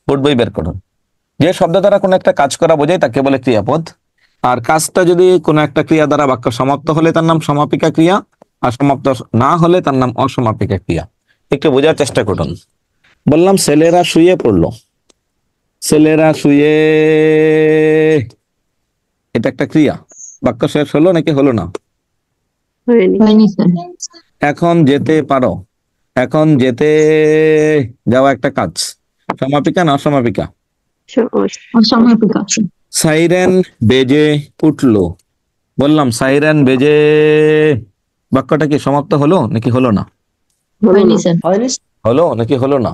Board বই বের করুন। যে শব্দ দ্বারা কোনো একটা কাজ করা বোঝায় তাকে বলে ক্রিয়াপদ। আর কাজটা যদি কোনো একটা ক্রিয়া দ্বারা বাক্য সমাপ্ত হলে তার নাম সমাপিকা ক্রিয়া, আর সমাপ্ত না হলে তার নাম অসমাপিকা ক্রিয়া। একটু বোঝার চেষ্টা করুন। বললাম ছেলেরা শুয়ে পড়লো, ছেলেরা শুয়ে, এটা একটা ক্রিয়া। বাক্য শেষ হলো নাকি হলো না? এখন যেতে পারো, এখন যেতে যাওয়া একটা কাজ, সমাপিকা না অসমাপিকা? সাইরেন বেজে উঠলো, বললাম সাইরেন বেজে, বাক্যটা কি সমাপ্ত হলো নাকি হলো না? হলো নাকি হলো না?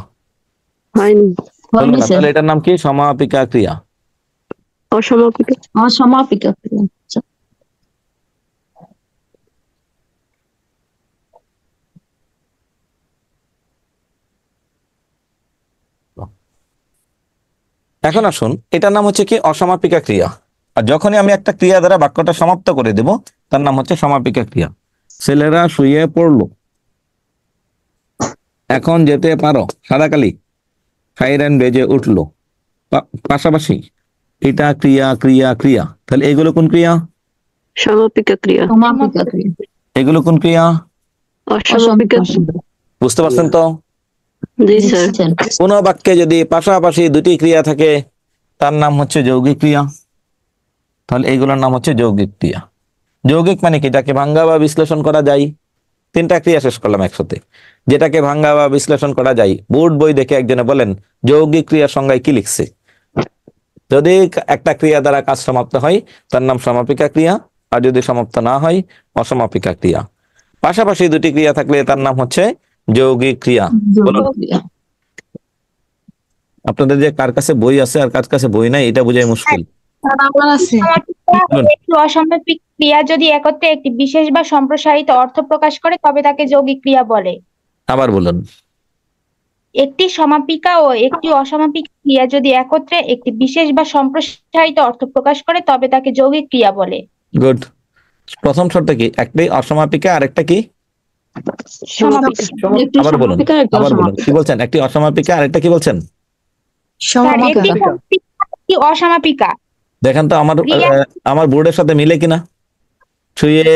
হলো না, তাহলে এটার নাম কি? সমাপিকা ক্রিয়া। অসমাপিকা ক্রিয়া। এখন আসুন, এটার নাম হচ্ছে কি? অসমাপিকা ক্রিয়া। আর যখনই আমি একটা ক্রিয়া দ্বারা বাক্যটা সমাপ্ত করে দেব তার নাম হচ্ছে সমাপিকা ক্রিয়া। ছেলেরা শুয়ে পড়লো, এখন যেতে পারো, সাদাকালি, সাইরেন বেজে উঠলো, পাশাপাশি, এটা ক্রিয়া ক্রিয়া ক্রিয়া। তাহলে এগুলো কোন ক্রিয়া? সমাপিকা ক্রিয়া। এগুলো কোন ক্রিয়া? অসমাপিকা। বুঝতে পারছেন তো? জি স্যার। কোন বাক্যে যদি পাশাপাশি দুটি ক্রিয়া থাকে তার নাম হচ্ছে যৌগিক ক্রিয়া। তাহলে এইগুলোর নাম হচ্ছে যৌগিক ক্রিয়া। যৌগিক মানে কি? এটাকে ভাঙ্গা বা বিশ্লেষণ করা যায়। তিনটা ক্রিয়া শেষ করলাম একসাথে, যেটাকে ভাঙ্গা বা বিশ্লেষণ করা যায়। বোর্ড বই দেখে একজনে বলেন যৌগিক ক্রিয়ার সংজ্ঞায় কি লিখছে। যদি একটা ক্রিয়া দ্বারা কাজ সমাপ্ত হয় তার নাম সমাপিকা ক্রিয়া, আর যদি সমাপ্ত না হয় অসমাপিকা ক্রিয়া। পাশাপাশি দুটি ক্রিয়া থাকলে তার নাম হচ্ছে যৌগিক ক্রিয়া। আপনাদের যে কার কাছে বই আছে আর কার কাছে বই নাই এটা বোঝাই মুশকিল। একটি অসমাপিক ক্রিয়া যদি একত্রে একটি বিশেষ বা সম্প্রসারিত অর্থ প্রকাশ করে তবে তাকে যৌগিক ক্রিয়া বলে। আবার বলুন। একটি সমাপিকা ও একটি অসমাপিক ক্রিয়া যদি একত্রে একটি বিশেষ বা সম্প্রসারিত অর্থ প্রকাশ করে তবে তাকে যৌগিক ক্রিয়া বলে। গুড। প্রথম শর্ত কি? একটি অসমাপিকা আর একটা কি? সমাপিকা। আবার বলুন, আবার বলুন, কি বলছেন? একটি অসমাপিকা আর একটা কি বলছেন? একটি অসমাপিকা। দেখেন তো আমার বোর্ডের সাথে মিলে কিনা। ছুঁয়ে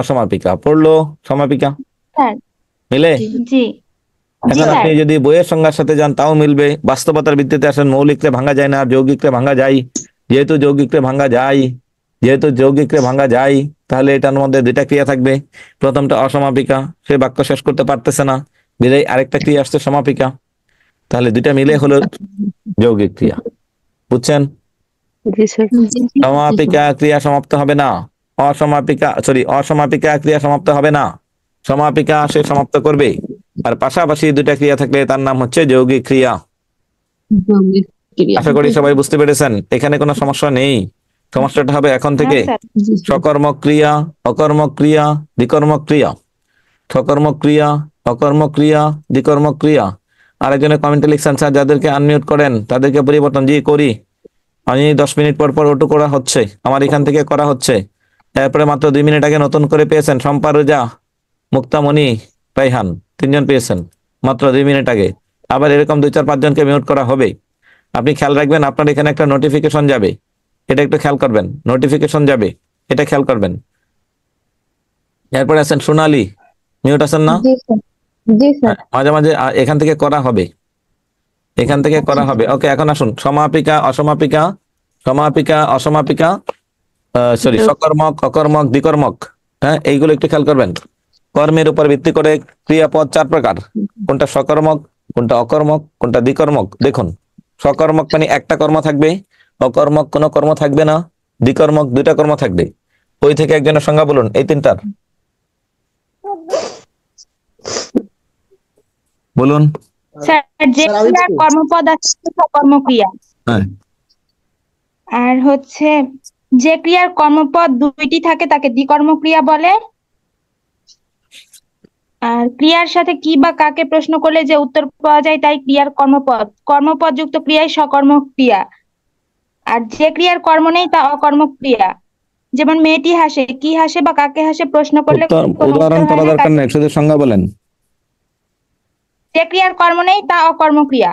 অসমাপিকা, পড়লো সমাপিকা, মিলে? জি। এখন আপনি যদি বইয়ের সংজ্ঞার সাথে যান তাও মিলবে। বাস্তবতার ভিত্তিতে আসেন, মৌলিকরে ভাঙা যায় না, যৌগিকরে ভাঙা যায়। যেহেতু যৌগিকরে ভাঙা যায়, তাহলে এটার মধ্যে দুইটা ক্রিয়া থাকবে। প্রথমটা অসমাপিকা, সে বাক্য শেষ করতে পারতেছে না, বিদায় আরেকটা ক্রিয়া আসছে সমাপিকা। তাহলে দুইটা মিলে হলো যৌগিক ক্রিয়া। বুঝছেন? সমাপিকা ক্রিয়া সমাপ্ত হবে না, অসমাপিকা ক্রিয়া সমাপ্ত হবে না, সমাপিকা সে সমাপ্ত করবে। আর পাশাপাশি দুটা ক্রিয়া থাকলে তার নাম হচ্ছে যৌগিক ক্রিয়া। আশা করি সবাই বুঝতে পেরেছেন, এখানে কোনো সমস্যা নেই। সমস্যাটা হবে এখন থেকে সকর্মক ক্রিয়া, অকর্মক ক্রিয়া, দ্বিকর্মক ক্রিয়া। সকর্মক ক্রিয়া, অকর্মক ক্রিয়া, দ্বিকর্মক ক্রিয়া। আরেকজনের কমেন্টে লিখছেন স্যার যাদেরকে আনমিউট করেন তাদেরকে পরিবর্তন। জি করি, আমি 10 মিনিট পর পর ওটু করা হচ্ছে, আমার এখান থেকে করা হচ্ছে। এরপরে মাত্র 2 মিনিট আগে নতুন করে পেয়েছেন শম্পা রোজা, মুক্তামণি, রাইহান, 3 জন পেয়েছেন মাত্র 2 মিনিট আগে। আবার এরকম 2-4-5 জনকে মিউট করা হবে। আপনি খেয়াল রাখবেন, আপনার এখানে একটা নোটিফিকেশন যাবে, এটা একটু খেয়াল করবেন। নোটিফিকেশন যাবে, এটা খেয়াল করবেন। এরপরে আছেন সোনালী, মিউট আছেন না? মাঝে মাঝে এখান থেকে করা হবে, এখান থেকে করা হবে। ওকে, এখন আসুন সমাপিকা, অসমাপিকা, সমাপিকা, অসমাপিকা, সরি, সকর্মক, অকর্মক, দ্বিকর্মক। হ্যাঁ, এইগুলো একটু খেয়াল করবেন। কর্মের উপর ভিত্তি করে ক্রিয়াপদ 4 প্রকার। কোনটা সকর্মক, কোনটা অকর্মক, কোনটা দ্বিকর্মক। দেখুন, সকর্মক মানে একটা কর্ম থাকবে, অকর্মক কোনো কর্ম থাকবে না, দ্বিকর্মক 2টা কর্ম থাকবে। ওই থেকে একজনের সংজ্ঞা বলুন এই 3টার, বলুন। যে ক্রিয়ার কর্মপদ আছে কর্মক্রিয়া, আর হচ্ছে যে ক্রিয়ার কর্মপদ 2টি থাকে তাকে দ্বিকর্মক্রিয়া বলে। আর ক্রিয়ার সাথে কি বা কাকে প্রশ্ন করলে যে উত্তর পাওয়া যায় তাই ক্রিয়ার কর্মপদ। কর্মপদ যুক্ত ক্রিয়াই সকর্মক ক্রিয়া। আর যে ক্রিয়ার কর্ম নেই তা অকর্মক ক্রিয়া। যেমন মেয়েটি হাসে, কি হাসে বা কাকে হাসে প্রশ্ন করলে উদাহরণ করা দরকার নেই, শুধু সংজ্ঞা বলেন। যে ক্রিয়ার কর্ম নেই তা অকর্মক ক্রিয়া।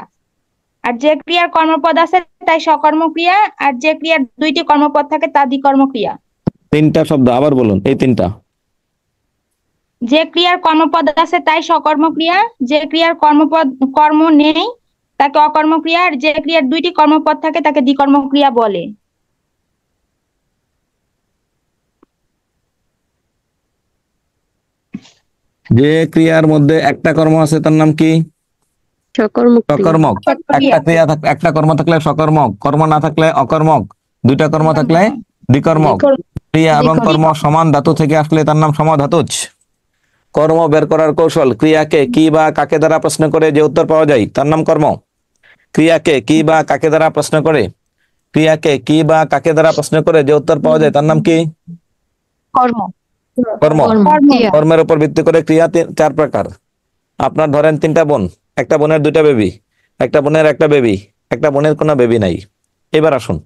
আর যে ক্রিয়ার কর্মপদ আছে তাই সকর্মক্রিয়া, আর যে ক্রিয়ার দুইটি কর্মপদ থাকে তা দ্বিকর্মক্রিয়া। তিনটা শব্দ আবার বলুন, এই তিনটা। যে ক্রিয়ার কর্মপদ আছে তাই সকর্মক্রিয়া, যে ক্রিয়ার কর্ম নেই তাকে অকর্মক্রিয়া, আর যে ক্রিয়ার দুইটি কর্মপদ থাকে তাকে দ্বিকর্মক্রিয়া বলে। যে ক্রিয়ার মধ্যে একটা কর্ম আছে তার নাম কি? সকর্মক ক্রিয়া। সকর্মক। একটা ক্রিয়া একটা কর্ম থাকলে সকর্মক, কর্ম না থাকলে অকর্মক, দুইটা কর্ম থাকলে দ্বিকর্মক। ক্রিয়া এবং কর্ম সমান ধাতু থেকে আসলে তার নাম সমধাতুজ। কর্ম বের করার কৌশল, ক্রিয়াকে কি বা কাকে দ্বারা প্রশ্ন করে যে উত্তর পাওয়া যায় তার নাম কর্ম। ক্রিয়াকে কি বা কাকে দ্বারা প্রশ্ন করে, ক্রিয়াকে কি বা কাকে দ্বারা প্রশ্ন করে যে উত্তর পাওয়া যায় তার নাম কি? কর্ম। কর্ম। কর্মের উপর ভিত্তি করে ক্রিয়া চার প্রকার। আপনার ধরেন তিনটা বোন, একটা বোনের দুইটা বেবি, একটা বোনের একটা বেবি, একটা বোনের কোনো বেবি নাই। এবার আসুন,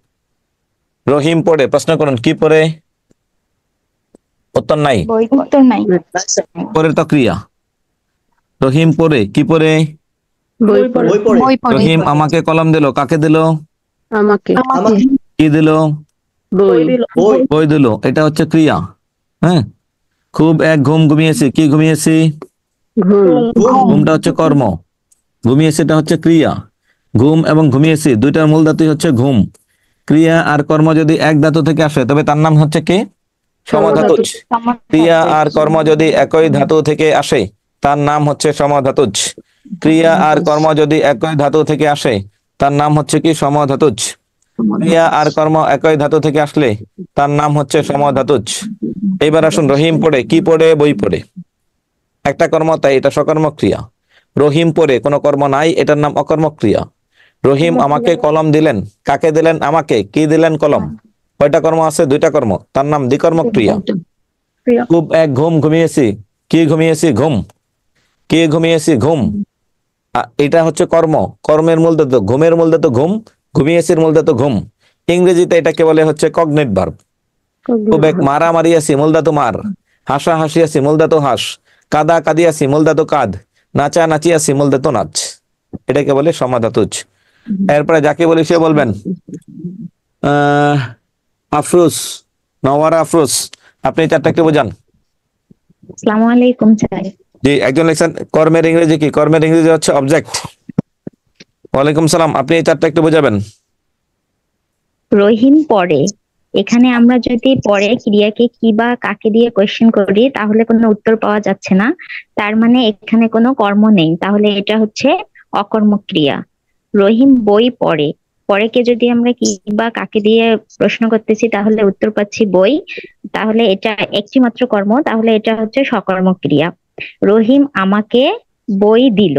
রহিম পড়ে, প্রশ্ন করুন কি পড়ে? উত্তর নাই, উত্তর নাই। পরের তো ক্রিয়া। রহিম পড়ে কি পড়ে? বই পড়ে। রহিম আমাকে কলম দিল, কাকে দিল? আমাকে। কি দিল? বই। বই দিল, এটা হচ্ছে ক্রিয়া। হ্যাঁ, খুব এক ঘুম ঘুমিয়েছি, কি ঘুমিয়েছি? ঘুম। ঘুমটা হচ্ছে কর্ম, ঘুমিয়েছি এটা হচ্ছে ক্রিয়া। ঘুম এবং ঘুমিয়েছি দুইটার মূল ধাতুই হচ্ছে ঘুম। ক্রিয়া আর কর্ম যদি এক ধাতু থেকে আসে তবে তার নাম হচ্ছে কি? সমধাতুজ। ক্রিয়া আর কর্ম যদি একই ধাতু থেকে আসে তার নাম হচ্ছে সমধাতুজ। ক্রিয়া আর কর্ম যদি একই ধাতু থেকে আসে তার নাম হচ্ছে কি? সমধাতুজ। ক্রিয়া আর কর্ম একই ধাতু থেকে আসলে তার নাম হচ্ছে সমধাতুজ। এবার আসুন, রহিম পড়ে কি পড়ে? বই পড়ে। একটা কর্ম তাই এটা সকর্মক ক্রিয়া। রহিম পড়ে কোনো কর্ম নাই, এটার নাম অকর্মক ক্রিয়া। রহিম আমাকে কলম দিলেন, কাকে দিলেন? আমাকে। কি দিলেন? কলম। কয়টা কর্ম আছে? দুইটা কর্ম, তার নাম দ্বিকর্মক ক্রিয়া। খুব এক ঘুম ঘুমিয়েছি, কি ঘুমিয়েছি? ঘুম। কে ঘুমিয়েছি? ঘুম। এটা হচ্ছে কর্ম, কর্মের মূল ধাতু, ঘুমের মূল ধাতু ঘুম, ঘুমিয়েছির মূল ধাতু ঘুম। ইংরেজিতে এটাকে বলে হচ্ছে কগনেট ভার্ব। খুব এক মারা মারিয়াছি, মূল ধাতু মার। হাসা হাসিয়াছি, মূল ধাতু হাস। কাদা কাঁদিয়াছি, মূল ধাতু কাঁদ। নাচা নাচিয়াছি, মূল ধাতু নাচ। এটাকে বলে সমধাতুজ। এরপরে যাকে বলি সে বলবেন। আফরোজ, নওয়ারা আফরোজ, আপনি চারটা একটু বোঝান। আসসালামু আলাইকুম স্যার। জি, একজন লিখছেন কর্মের ইংরেজি কি? কর্মের ইংরেজি হচ্ছে অবজেক্ট। ওয়ালাইকুম সালাম, আপনি এই চারটা একটু বোঝাবেন। রহিম পড়ে, এখানে আমরা যদি পড়ে ক্রিয়াকে কি বা কাকে দিয়ে কোয়েশ্চেন করি তাহলে কোনো উত্তর পাওয়া যাচ্ছে না, তার মানে এখানে কোনো কর্ম নেই, তাহলে এটা হচ্ছে অকর্মক ক্রিয়া। রহিম বই পড়ে, পড়েকে যদি আমরা কি বা কাকে দিয়ে প্রশ্ন করতেছি তাহলে উত্তর পাচ্ছি বই, তাহলে এটা একটি মাত্র কর্ম, তাহলে এটা হচ্ছে সকর্মক ক্রিয়া। রহিম আমাকে বই দিল,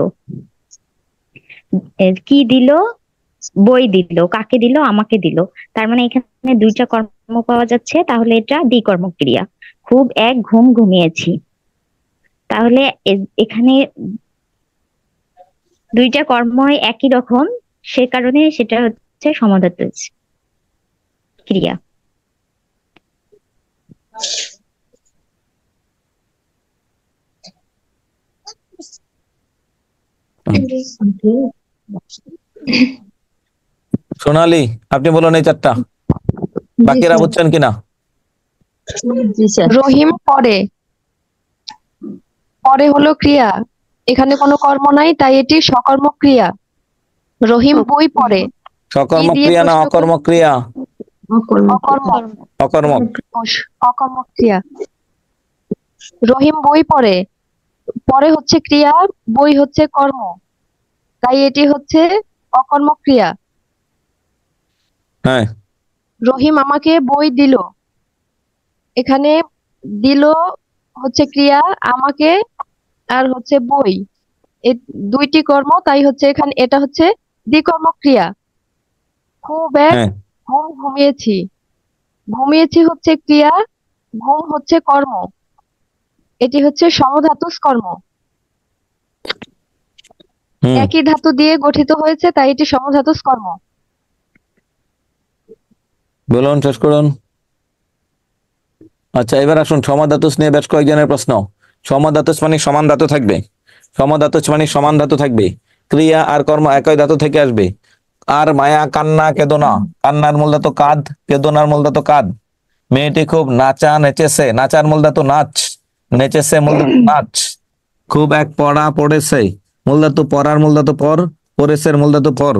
কি দিল? বই দিল। কাকে দিল? আমাকে দিল। তার মানে এখানে দুইটা কর্ম পাওয়া যাচ্ছে, তাহলে এটা দ্বিকর্মক ক্রিয়া। খুব এক ঘুম ঘুমিয়েছি, তাহলে এখানে দুইটা কর্ম একই রকম, সে কারণে সেটা হচ্ছে সমধাতুজ ক্রিয়া। সোনালী, আপনি বলুন এই চারটা, বাকিরা বুঝছেন কিনা? রহিম পড়ে, পড়ে হলো ক্রিয়া, এখানে কোনো কর্ম নাই তাই এটি সকর্মক ক্রিয়া। রহিম বই পড়ে, সকর্মক ক্রিয়া না অকর্মক ক্রিয়া? অকর্মক। অকর্মক ক্রিয়া। রহিম বই পড়ে, পড়ে হচ্ছে ক্রিয়া, বই হচ্ছে কর্ম, তাই এটি হচ্ছে অকর্মক ক্রিয়া। হ্যাঁ। রহিম আমাকে বই দিল, এখানে দিল হচ্ছে ক্রিয়া, আমাকে আর হচ্ছে বই, এই দুইটি কর্ম, তাই হচ্ছে এখানে এটা হচ্ছে দ্বিকর্মক ক্রিয়া। খুব এক ঘুম ঘুমিয়েছি, ঘুমিয়েছি হচ্ছে ক্রিয়া, ঘুম হচ্ছে কর্ম, এটি হচ্ছে সমধাতুজ কর্ম। একই ধাতু দিয়ে গঠিত হয়েছে তাই এটি সমধাতুজ কর্ম। বলুন, শেষ করুন। আচ্ছা, এবার আসুন সমধাতুজ নিয়ে বেশ কয়েকজনের প্রশ্ন। সমধাতুজ মানে সমান ধাতু থাকবে, সমধাতুজ মানে সমান ধাতু থাকবে। ক্রিয়া আর কর্ম একই ধাতু থেকে আসবে। আর মায়া কান্না কেদনা, কান্নার মূল ধাতু কাঁদ, কেদনার মূল ধাতু কাঁদ। মেয়েটি খুব নাচা নেচেছে, নাচার মূল ধাতু নাচ, নেচেছে মূল ধাতু নাচ। খুব এক পড়া পড়েছে, মূল ধাতু পড়ার মূল ধাতু পর, পড়েছে মূল ধাতু পর।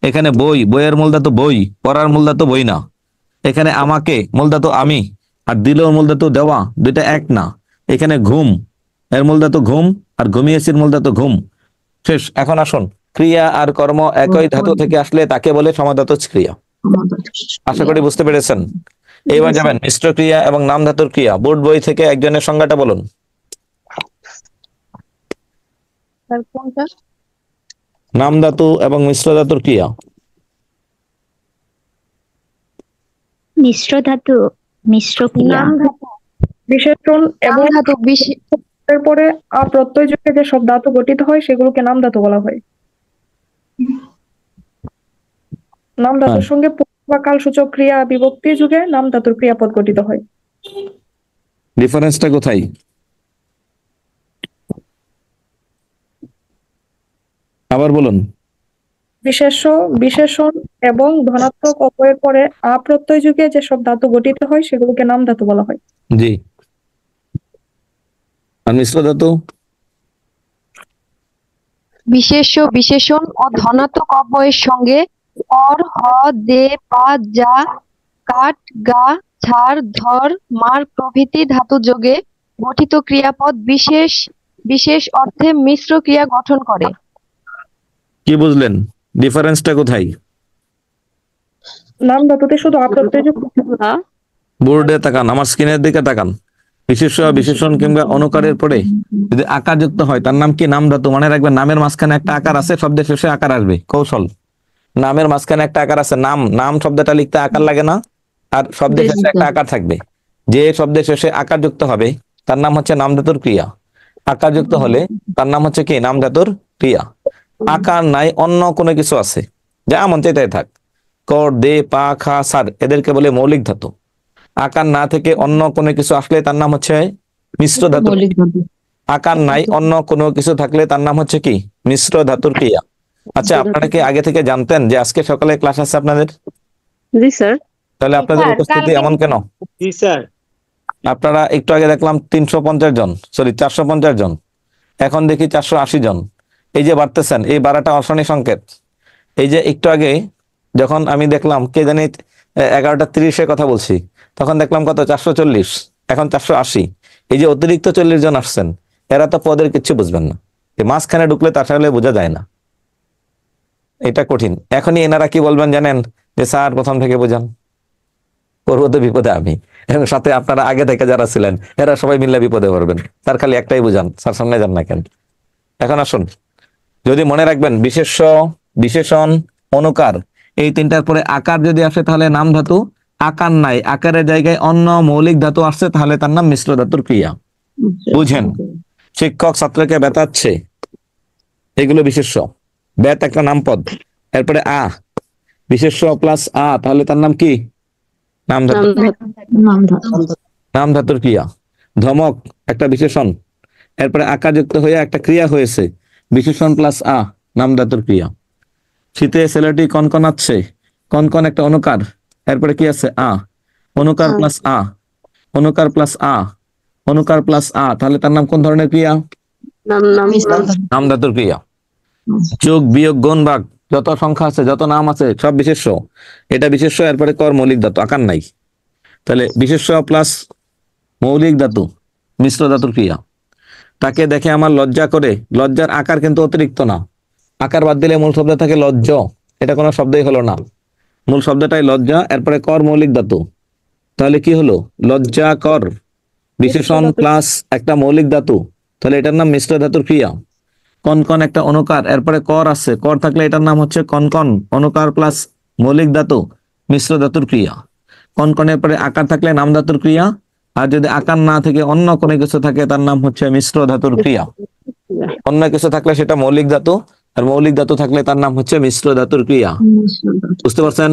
এখানে বই, বইয়ের মূল ধাতু বই, পড়ার মূল ধাতু বই না। এখানে আমাকে মূল ধাতু আমি, আর দিল মূল ধাতু দেওয়া, দুইটা এক না। এখানে ঘুম এর মূল ধাতু ঘুম, আর ঘুমিয়েছির মূল ধাতু ঘুম। শেষ। এখন আসুন, ক্রিয়া আর কর্ম একই ধাতু থেকে আসলে তাকে বলে সমাধাতুজ ক্রিয়া। আশা করি বুঝতে পেরেছেন। এইবার যাবেন মিশ্র ক্রিয়া এবং নাম ধাতুর ক্রিয়া। বোর্ড বই থেকে একজনের সংজ্ঞাটা বলুন। কোনটা? নাম ধাতু এবং মিশ্র ধাতুর ক্রিয়া। মিশ্র ধাতু, মিশ্র ক্রিয়া। নাম ধাতু, বিশেষণ এবং নাম ধাতু এর পরে প্রত্যয় যুগে যে সব ধাতু গঠিত হয় সেগুলোকে নাম ধাতু বলা হয়। নাম ধাতুর সঙ্গে বা কালসূচক ক্রিয়া বিভক্তি যুগে নাম ধাতুর ক্রিয়াপদ গঠিত হয়। ডিফারেন্সটা কোথায়? আবার বলুন। বিশেষণ এবং ধনাত্মক অপয়ের পরে প্রত্যয় যুগে যে সব ধাতু গঠিত হয় সেগুলোকে নাম ধাতু বলা হয়। জি। আর মিশ্র ধাতু? বিশেষ্য, বিশেষণ ও ধনাত্মক অব্যয়ের সঙ্গে অর, হ, দে, পা, যা, কাট, গা, ছাড়, ধর, মার প্রভৃতি ধাতু যোগে গঠিত ক্রিয়াপদ বিশেষ বিশেষ অর্থে মিশ্র ক্রিয়া গঠন করে। কি বুঝলেন? ডিফারেন্সটা কোথায়? নাম ধাতুতে শুধু প্রত্যয় যুক্ত বোর্ডে তাকান, আমার স্ক্রিনের দিকে তাকান। বিশেষ্য, বিশেষণ কিংবা অনুকারের পরে যদি আকার যুক্ত হয় তার নাম কি? নাম ধাতু। মনে রাখবেন, নামের মাঝখানে একটা আকার আছে, শব্দের শেষে আকার আসবে। কৌশল, নামের মাঝখানে একটা আকার আছে, নাম, নাম শব্দটা লিখতে আকার লাগে না? আর শব্দের শেষে একটা আকার থাকবে। যে শব্দের শেষে আকার যুক্ত হবে তার নাম হচ্ছে নাম ধাতুর ক্রিয়া। আকার যুক্ত হলে তার নাম হচ্ছে কি? নাম ধাতুর ক্রিয়া। আকার নাই, অন্য কোনো কিছু আছে, যা মন চাই তাই থাক, কর, দে, পা, খা, সার, এদেরকে বলে মৌলিক ধাতু। আকার না থেকে অন্য কোনো কিছু আসলে তার নাম হচ্ছে মিশ্র ধাতু। আকার নাই, অন্য কোনো কিছু থাকলে তার নাম হচ্ছে কি? মিশ্র ধাতুর ক্রিয়া। আচ্ছা, আপনারা কি আগে থেকে জানতেন যে আজকে সকালে ক্লাস আছে আপনাদের? জি স্যার। তাহলে আপনাদের উপস্থিতি এমন কেন? জি স্যার। আপনারা একটু আগে দেখলাম 350 জন, সরি 450 জন, এখন দেখি 480 জন। এই যে বাড়তেছেন, এই বাড়াটা অশনি সংকেত। এই যে একটু আগে যখন আমি দেখলাম কে জানি 11:30 কথা বলছি, তখন দেখলাম কত? 440, এখন 480। এই যে অতিরিক্ত 40 জন আসছেন, এরা তো পদের কিছু বুঝবেন না। মাঝখানে ঢুকলে তা আসলে বোঝা যায় না, এটা কঠিন। এখনই এনারা কি বলবেন জানেন? যে স্যার প্রথম থেকে বোঝান, করবো তো বিপদে আমি, এবং সাথে আপনারা আগে থেকে যারা ছিলেন এরা সবাই মিললে বিপদে পড়বেন। স্যার খালি একটাই বুঝান, স্যার সামনে যান না কেন? এখন আসুন, যদি মনে রাখবেন বিশেষ্য, বিশেষণ, অনুকার, এই তিনটার পরে আকার যদি আসে তাহলে নাম ধাতু। আকার নাই, আকারের জায়গায় অন্য মৌলিক ধাতু আসছে তাহলে তার নাম মিশ্র ধাতুর ক্রিয়া। বুঝেন? শিক্ষক ছাত্রকে বেতাচ্ছে, এগুলো বিশেষ্য। বেত একটা নামপদ, এরপরে বিশেষ্য প্লাস তাহলে তার নাম কি? নাম ধাতু। নাম ধাতুর ক্রিয়া। ধমক একটা বিশেষণ, এরপরে আকার যুক্ত হয়ে একটা ক্রিয়া হয়েছে, বিশেষণ প্লাস নাম ধাতুর ক্রিয়া। শীতে ছেলেটি কনকনাচ্ছে, কনকন একটা অনুকার, এরপরে কি আছে? অনুকার প্লাস অনুকার প্লাস অনুকার প্লাস তাহলে তার নাম কোন ধরনের ক্রিয়া? নাম ধাতুর ক্রিয়া। যোগ, বিয়োগ, গুণ, ভাগ, যত সংখ্যা আছে, যত নাম আছে, সব বিশেষ্য। এটা বিশেষ্য, এরপরে কর মৌলিক ধাতু, আকার নাই। তাহলে বিশেষ্য প্লাস মৌলিক ধাতু, মিশ্র ধাতুর ক্রিয়া। তাকে দেখে আমার লজ্জা করে, লজ্জার আকার কিন্তু অতিরিক্ত না, আকার বাদ দিলে মূল শব্দ থাকে লজ্জ, এটা কোনো শব্দই হলো না, মূল শব্দটাই লজ্জা, এরপরে কর মৌলিক ধাতু। তাহলে কি হলো? লজ্জা কর, বিশেষণ প্লাস একটা মৌলিক ধাতু, তাহলে এটার নাম মিশ্র ধাতুর ক্রিয়া। কনকন একটা অনুকার, এরপরে কর আছে, কর থাকলে এটার নাম হচ্ছে কনকন, অনুকার প্লাস মৌলিক ধাতু, মিশ্র ধাতুর ক্রিয়া। কনকনের পরে আকার থাকলে নাম ধাতুর ক্রিয়া, আর যদি আকার না থেকে অন্য কোনো কিছু থাকে তার নাম হচ্ছে মিশ্র ধাতুর ক্রিয়া। অন্য কিছু থাকলে সেটা মৌলিক ধাতু, আর মৌলিক ধাতু থাকলে তার নাম হচ্ছে মিশ্র ধাতুর ক্রিয়া। বুঝতে পারছেন?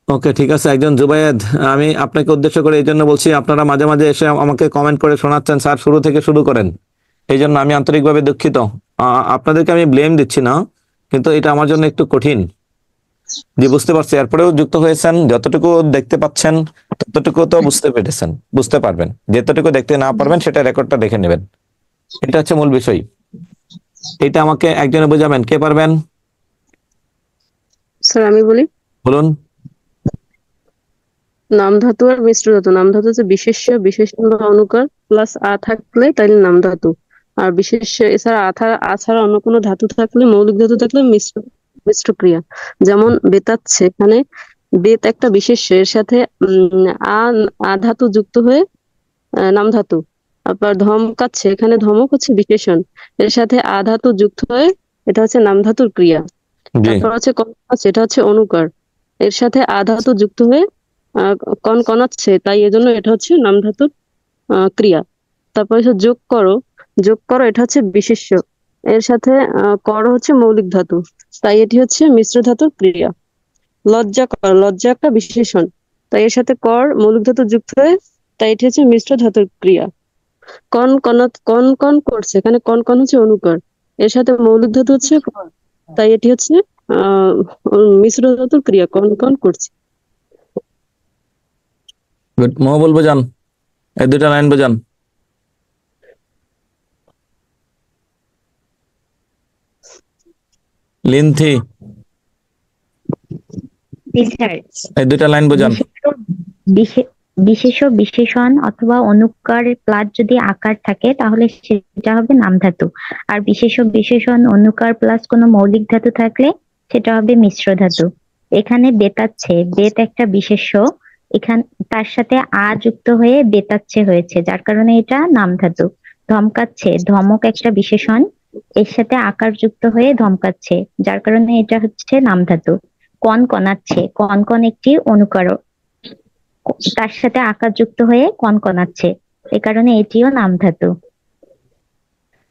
ওকে, ঠিক আছে। একজন জুবায়েদ, আমি আপনাকে উদ্দেশ্য করে এই জন্য বলছি, আপনারা মাঝে মাঝে এসে আমাকে কমেন্ট করে শোনাচ্ছেন স্যার শুরু থেকে শুরু করেন, এই জন্য আমি আন্তরিকভাবে দুঃখিত। আপনাদেরকে আমি ব্লেম দিচ্ছি না, কিন্তু এটা আমার জন্য একটু কঠিন। জি, বুঝতে পারছি। এরপরেও যুক্ত হয়েছেন, যতটুকু দেখতে পাচ্ছেন ততটুকু তো বুঝতে পেরেছেন, বুঝতে পারবেন। যতটুকু দেখতে না পারবেন সেটা রেকর্ডটা দেখে নেবেন। এটা হচ্ছে মূল বিষয়। এটা আমাকে একজনে বোঝাবেন, কে পারবেন? স্যার আমি বলি, বলুন। নাম ধাতু আর মিশ্র ধাতু। নাম ধাতু হচ্ছে বিশেষ্য, বিশেষণ বা অনুকার প্লাস আ থাকলে তাইলে নাম ধাতু। আর বিশেষ্য এছাড়া আ ছাড়া অন্য কোনো ধাতু থাকলে, মৌলিক ধাতু থাকলে মিশ্র মিশ্র ক্রিয়া। যেমন বেতাচ্ছে, এখানে বেত একটা বিশেষ্য, এর সাথে আ ধাতু যুক্ত হয়ে নাম ধাতু। আবার ধমকাচ্ছে, এখানে ধমক হচ্ছে বিশেষণ, এর সাথে আ ধাতু যুক্ত হয়ে এটা হচ্ছে নাম ধাতুর ক্রিয়া। জি, তারপর হচ্ছে কনকাচ্ছে, এটা হচ্ছে অনুকার, এর সাথে আ ধাতু যুক্ত হয়ে কনাচ্ছে, তাই এজন্য এটা হচ্ছে নাম ধাতুর ক্রিয়া। তারপর হচ্ছে যোগ করো, যোগ করো এটা হচ্ছে বিশেষ্য, এর সাথে কর হচ্ছে মৌলিক ধাতু, তাই এটি হচ্ছে মিশ্র ধাতুর ক্রিয়া। লজ্জা কর, লজ্জা একটা বিশেষণ, তাই এর সাথে কর মৌলিক ধাতু যুক্ত হয়ে তাই এটি হচ্ছে মিশ্র ধাতুর ক্রিয়া। কন কন কন করছে, এখানে কন কন হচ্ছে অনুকার, এর সাথে মৌলিক ধাতু হচ্ছে কর, তাই এটি হচ্ছে মিশ্র ধাতুর ক্রিয়া, কন কন করছে। গুড। মহবুল বোঝান, এই দুটা লাইন বোঝান। লিন্থি, এই দুটা লাইন বোঝান। বিশেষ্য, বিশেষণ অথবা অনুকার প্লাস যদি আকার থাকে তাহলে সেটা হবে নাম ধাতু। আর বিশেষ্য, বিশেষণ, অনুকার প্লাস কোনো মৌলিক ধাতু থাকলে সেটা হবে মিশ্র ধাতু। এখানে বেতাচ্ছে, বেত একটা বিশেষ্য, এখানে তার সাথে আ যুক্ত হয়ে বেতাচ্ছে হয়েছে, যার কারণে এটা নাম ধাতু। ধমকাচ্ছে, ধমক একটা বিশেষণ, এর সাথে আকার যুক্ত হয়ে ধমকাচ্ছে, যার কারণে এটা হচ্ছে নাম ধাতু। কন কনাচ্ছে, কন কন একটি অনুকারক, তার সাথে আকার যুক্ত হয়ে কন কনাচ্ছে, এ কারণে এটিও নাম ধাতু।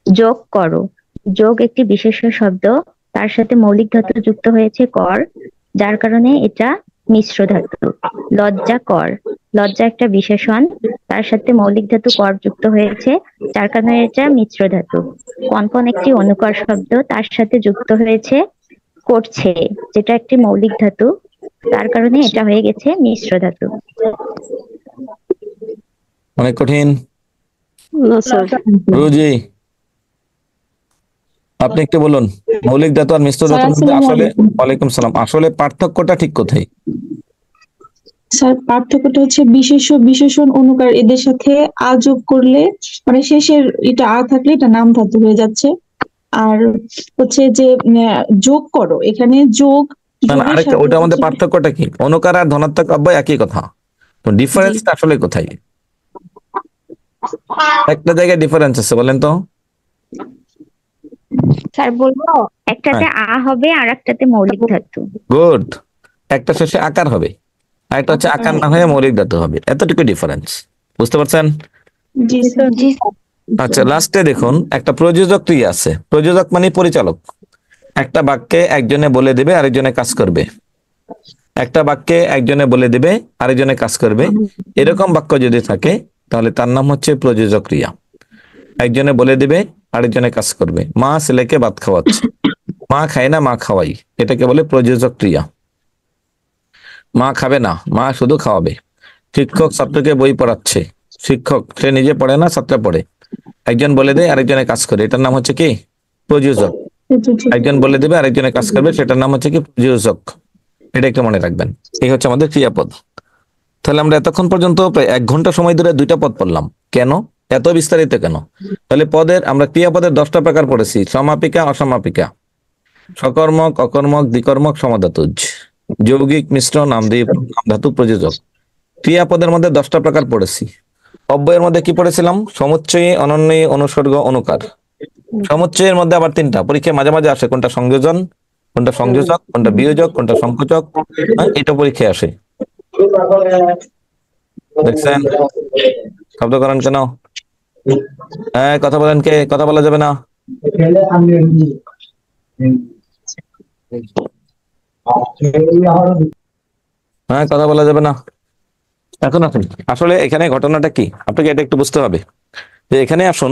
যোগ করো, যোগ একটি বিশেষ্য শব্দ, তার সাথে মৌলিক ধাতু যুক্ত হয়েছে কর, যার কারণে এটা মিশ্র ধাতু। লজ্জা কর, লজ্জা একটা বিশেষণ, তার সাথে মৌলিক ধাতু কর যুক্ত হয়েছে, যার কারণে এটা মিশ্র ধাতু। কনকন একটি অনুকর শব্দ, তার সাথে যুক্ত হয়েছে করছে, যেটা একটি মৌলিক ধাতু, তার কারণে এটা হয়ে গেছে মিশ্র ধাতু। অনেক কঠিন। না স্যার, রুজি, আপনি একটু বলুন, মৌলিক ধাতু আর মিশ্র ধাতুর মধ্যে আসলে, ওয়ালাইকুম সালাম, আসলে পার্থক্যটা ঠিক কোথায়? স্যার পার্থক্যটা হচ্ছে বিশেষ্য, বিশেষণ, অনুকার এদের সাথে আ যোগ করলে, মানে শেষের এটা আ থাকলে এটা নাম ধাতু হয়ে যাচ্ছে। আর হচ্ছে যে যোগ করো, এখানে যোগ না না, আরেকটা, ওটা আমাদের পার্থক্যটা কি? অনুকার আর ধনাত্মক অব্যয় একই কথা, তো ডিফারেন্সটা আসলে কোথায়? একটা জায়গায় ডিফারেন্স আছে, বলেন তো। স্যার বলবো, একটাতে আ হবে আর একটাতে মৌলিক ধাতু। গুড। একটা শেষে আকার হবে, আর একটা হচ্ছে আকার না হয়ে মৌলিক ধাতু হবে, এতটুকু ডিফারেন্স। বুঝতে পারছেন? জি স্যার। আচ্ছা, লাস্টে দেখুন একটা প্রযোজক ক্রিয়া আছে। প্রযোজক মানে পরিচালক। একটা বাক্যে একজনে বলে দিবে, আরেকজনে কাজ করবে। একটা বাক্যে একজনে বলে দিবে, আরেকজনে কাজ করবে, এরকম বাক্য যদি থাকে তাহলে তার নাম হচ্ছে প্রযোজক ক্রিয়া। একজনে বলে দিবে, আরেকজনে কাজ করবে। মা ছেলেকে ভাত খাওয়াচ্ছে, মা খায় না, মা খাওয়াই, এটাকে বলে প্রযোজক ক্রিয়া। মা খাবে না, মা শুধু খাওয়াবে। শিক্ষক ছাত্রকে বই পড়াচ্ছে, শিক্ষক সে নিজে পড়ে না, ছাত্র পড়ে। একজন বলে দেয়, আরেকজনে কাজ করে, এটার নাম হচ্ছে কি? প্রযোজক। একজন বলে দেবে, আরেকজনে কাজ করবে, সেটার নাম হচ্ছে কি? প্রযোজক। এটা একটু মনে রাখবেন। এই হচ্ছে আমাদের ক্রিয়াপদ। তাহলে আমরা এতক্ষণ পর্যন্ত প্রায় 1 ঘন্টা সময় ধরে 2টা পদ পড়লাম। কেন এত বিস্তারিত কেন? তাহলে পদের, আমরা ক্রিয়াপদের 10টা প্রকার পড়েছি: সমাপিকা, অসমাপিকা, সকর্মক, অকর্মক, দ্বিকর্মক, সমাধাতুজ, যৌগিক, মিশ্র, নামদ্বীপ, নামধাতু, প্রযোজক। ক্রিয়াপদের মধ্যে 10টা প্রকার পড়েছি। অব্যয়ের মধ্যে কি পড়েছিলাম? সমুচ্চয়ী, অনন্যয়ী, অনুসর্গ, অনুকার। সমুচ্চয়ের মধ্যে আবার 3টা, পরীক্ষায় মাঝে মাঝে আসে। কোনটা সংযোজন, কোনটা সংযোজক, কোনটা বিয়োজক, কোনটা সংকোচক, এটা পরীক্ষায় আসে। দেখছেন শব্দ করেন কেন? হ্যাঁ, কথা বলেন, কে কথা বলা যাবে না? হ্যাঁ, কথা বলা যাবে না। এখন আসুন, আসলে এখানে ঘটনাটা কি আপনাকে এটা একটু বুঝতে হবে। যে এখানে আসুন,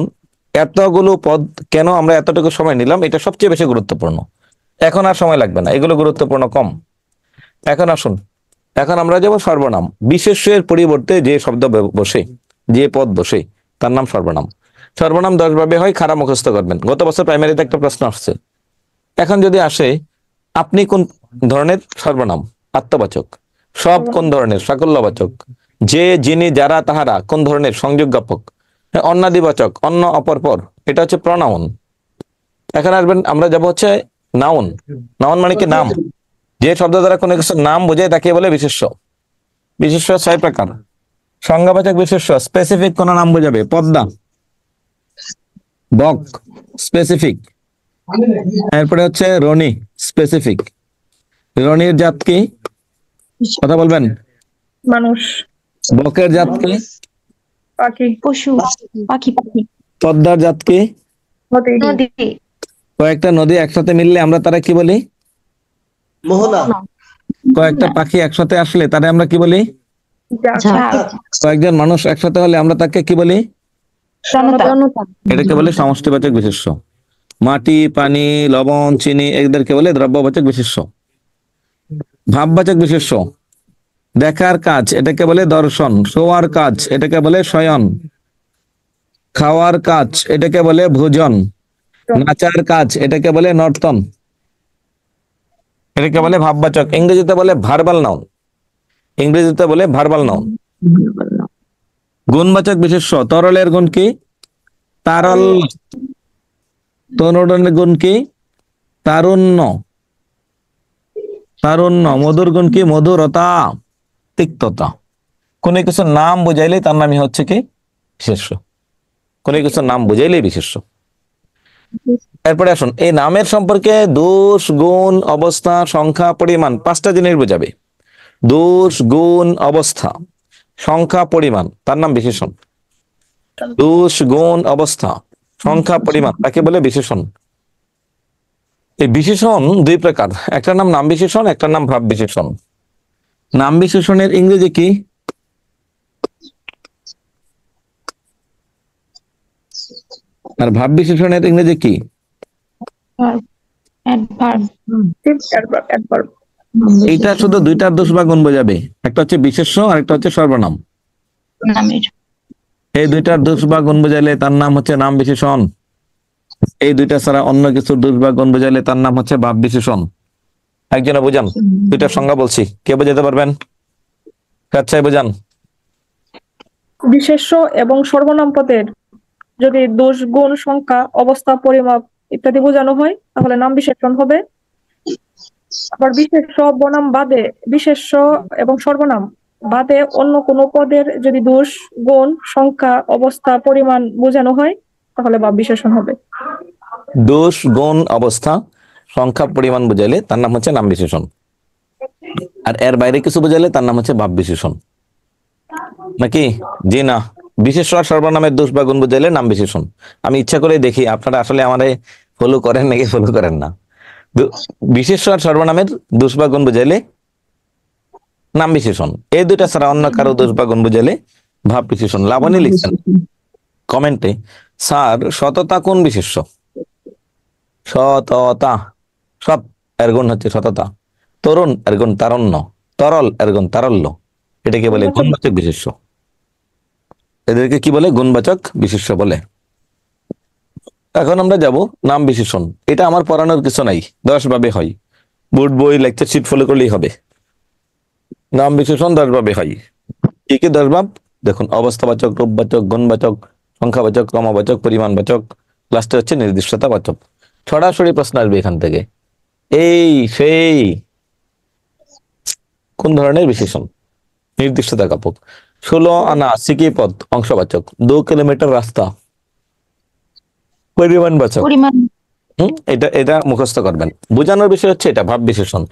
এতগুলো পদ কেন আমরা এতটুকু সময় নিলাম, এটা সবচেয়ে বেশি গুরুত্বপূর্ণ। এখন আর সময় লাগবে না, এগুলো গুরুত্বপূর্ণ কম। এখন আসুন, এখন আমরা যাব সর্বনাম। বিশেষ্যের পরিবর্তে যে শব্দ বসে, যে পদ বসে, তার নাম সর্বনাম। সর্বনাম 10 ভাবে হয়, খারাপ মুখস্থ করবেন। গত বছর প্রাইমারিতে একটা প্রশ্ন আসছে। এখন যদি আসে, আপনি কোন ধরনের সর্বনাম? আত্মবাচক। সব কোন ধরনের? সাকল্যবাচক। যে, যিনি, যারা, তাহারা কোন ধরনের? সংযোগ জ্ঞাপক। অন্নাদিবাচক, অন্য, অপর, পর, এটা হচ্ছে প্রনাউন। এখন আসবেন, আমরা যাব হচ্ছে নাউন। নাউন মানে কি? নাম। যে শব্দ দ্বারা কোনো কিছুর নাম বোঝায় তাকে বলে বিশেষ্য। বিশেষ্য 6 প্রকার। সংজ্ঞাবাচক বিশেষ্য, স্পেসিফিক কোন নাম বোঝাবে। পদ্মা, বক, স্পেসিফিক। এরপরে হচ্ছে রনি, স্পেসিফিক। রনির জাত কি? কথা বলবেন। মানুষ। বকের জাত কি? পাখি। পশু, পাখি। পদ্মার জাত কি? নদী। নদী। কয়েকটা নদী একসাথে মিললে আমরা তারা কি বলি? মোহনা। কয়েকটা পাখি একসাথে আসলে তারা আমরা কি বলি? কয়েকজন মানুষ একসাথে হলে আমরা তাকে কি বলি? এটাকে বলে সমষ্টিবাচক বিশেষ্য। মাটি, পানি, লবণ, চিনি এদেরকে বলে দ্রব্যবাচক বিশেষ্য। ভাববাচক বিশেষ্য, দেখার কাজ এটাকে বলে দর্শন। শোয়ার কাজ এটাকে বলে শয়ন। খাওয়ার কাজ এটাকে বলে ভোজন। নাচার কাজ এটাকে বলে নর্তন। এটাকে বলে ভাববাচক। ইংরেজিতে বলে ভার্বাল নাউন। ইংরেজিতে বলে ভার্বাল নাউন। গুণবাচক বিশেষ্য, তরলের গুণ কি? তারল। তরুণের গুণ কি? তারুণ্য। তারুণ্য। মধুর গুণ কি? মধুরতা, তিক্ততা। কোন কিছুর নাম বুঝাইলে তার নামই হচ্ছে কি? বিশেষ্য। কোন কিছুর নাম বুঝাইলেই বিশেষ্য। এরপরে আসুন, এই নামের সম্পর্কে দোষ, গুণ, অবস্থা, সংখ্যা, পরিমাণ 5টা জিনিস বোঝাবে। দোষ, গুণ, অবস্থা, সংখ্যা, পরিমাণ, তার নাম বিশেষণ। দোষ, গুণ, অবস্থা, সংখ্যা, পরিমাণ তাকে বলে বিশেষণ। এই বিশেষণ 2 প্রকার, একটা নাম নাম বিশেষণ, একটা নাম ভাব বিশেষণ। নাম বিশেষণের ইংরেজি কি? আর ভাব বিশেষণের ইংরেজি কি? এইটা শুধু 2টার দোষ বা গুণ বোঝাবে। একটা হচ্ছে বিশেষ্য আর একটা হচ্ছে সর্বনাম। এই 2টার দোষ বা গুণ বোঝাইলে তার নাম হচ্ছে নাম বিশেষণ। এই 2টা ছাড়া অন্য কিছুর দোষ বা গুণ বোঝাইলে তার নাম হচ্ছে ভাব বিশেষণ। একজনে বোঝান, 2টার সংজ্ঞা বলছি, কে বোঝাতে পারবেন? আচ্ছা, বোঝান। বিশেষ্য এবং সর্বনাম পদের যদি দোষ, গুণ, সংখ্যা, অবস্থা, পরিমাপ ইত্যাদি বোঝানো হয় তাহলে নাম বিশেষণ হবে। আবার বিশেষ্য, বনাম বাদে, বিশেষ্য এবং সর্বনাম বাদে অন্য কোনো পদের যদি দোষ, গুণ, সংখ্যা, অবস্থা, পরিমাণ বোঝানো হয় তাহলে ভাব বিশেষণ হবে। দোষ, গুণ, অবস্থা, সংখ্যা, পরিমাণ বোঝাইলে তার নাম হচ্ছে নাম বিশেষণ। আর এর বাইরে কিছু বোঝাইলে তার নাম হচ্ছে ভাব বিশেষণ। নাকি? জি না, বিশেষ্য আর সর্বনামের দোষ বা গুণ বোঝাইলে নাম বিশেষণ। আমি ইচ্ছা করে দেখি আপনারা আসলে আমারে ফলো করেন নাকি ফলো করেন না। বিশেষ্য আর সর্বনামের দোষ বা গুণ বোঝাইলে নাম বিশেষণ। এই 2টা ছাড়া অন্য কারো দোষ বা গুণ বোঝাইলে ভাব বিশেষণ। লাবণী লিখছেন কমেন্টে, স্যার সততা কোন বিশেষ্য? সততা, সব এর গুণ হচ্ছে সততা। তরুণ এর গুণ তারুণ্য। তরল এর গুণ তারল্য। এটাকে বলে গুণবাচক বিশেষ্য। এদেরকে কি বলে? গুণবাচক বিশেষ্য বলে। এখন আমরা যাব নাম বিশেষণ। এটা আমার পড়ানোর কিছু নাই, 10 ভাবে হয়। বোর্ড বই, লেকচার শিট ফলো করলেই হবে। নাম বিশেষণ 10 ভাবে হয়। কি কি 10 ভাব? দেখুন, অবস্থাবাচক, রূপবাচক, গুণবাচক, সংখ্যাবাচক, ক্রমবাচক, পরিমাণবাচক, লাস্টে হচ্ছে নির্দিষ্টতাবাচক। সরাসরি প্রশ্ন আসবে এখান থেকে, এই সেই কোন ধরনের বিশেষণ? নির্দিষ্টতা জ্ঞাপক। 16 আনা সিকি পথ, অংশবাচক। 2 কিলোমিটার রাস্তা, পরিমাণবাচক। এটা এটা মুখস্থ করবেন। বোঝানোর বিষয় হচ্ছে এটা ভাব বিশেষণ।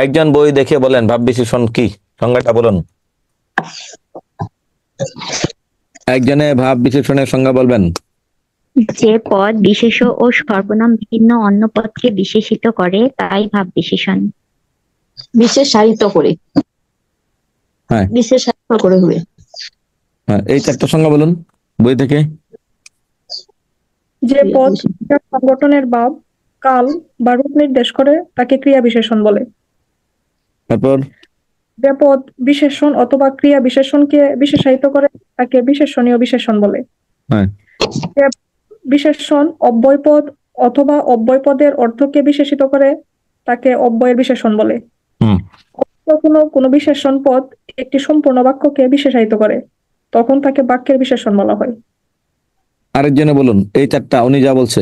একজন বই দেখে বলেন ভাব বিশেষণ কি, সংজ্ঞাটা বলুন। একজনে ভাব বিশেষণের সংজ্ঞা বলবেন। যে পদ বিশেষ্য ও সর্বনাম ভিন্ন অন্য পদকে বিশেষিত করে তাই ভাব বিশেষণ। বিশেষায়িত করে। হ্যাঁ, বিশেষায়িত করে হবে। হ্যাঁ, এই 4টা সংজ্ঞা বলুন বই থেকে। যে পদ ক্রিয়ার সংগঠনের ভাব, কাল বা রূপ নির্দেশ করে তাকে ক্রিয়া বিশেষণ বলে। তারপর যে পদ বিশেষণ অথবা ক্রিয়া বিশেষণকে বিশেষায়িত করে তাকে বিশেষণীয় বিশেষণ বলে। হ্যাঁ যে বিশেষণ অব্যয় পদ অথবা অব্যয় পদের অর্থকে বিশেষিত করে তাকে অব্যয়ের বিশেষণ বলে। হুম কোনো বিশেষণ পদ একটি সম্পূর্ণ বাক্যকে বিশেষায়িত করে, তখন তাকে বাক্যের বিশেষণ বলা হয়। আরেকজনে বলুন এই চারটা, উনি যা বলছে।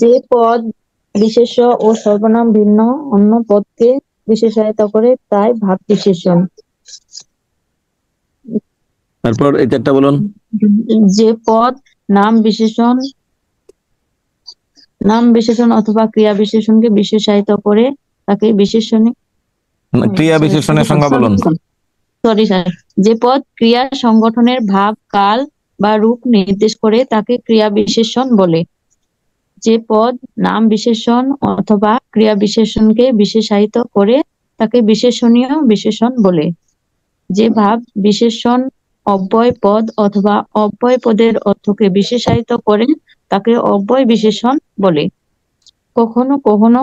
যে পদ বিশেষ্য ও সর্বনাম ভিন্ন অন্য পদকে বিশেষায়িত করে তাই ভাব বিশেষণ। তারপর এই চারটা বলুন। যে পদ নাম বিশেষণ অথবা ক্রিয়া বিশেষণকে বিশেষায়িত করে তাকে বিশেষণী ক্রিয়া বিশেষণের সংজ্ঞা বলুন। সরি স্যার, যে পদ ক্রিয়া সংগঠনের ভাব, কাল বা রূপ নির্দেশ করে তাকে ক্রিয়া বিশেষণ বলে। যে পদ নাম বিশেষণ অথবা ক্রিয়া বিশেষণকে বিশেষায়িত করে তাকে বিশেষণীয় বিশেষণ বলে। যে ভাব বিশেষণ অব্যয় পদ অথবা অব্যয় পদের অর্থকে বিশেষায়িত করে তাকে অব্যয় বিশেষণ বলে। কখনো কখনো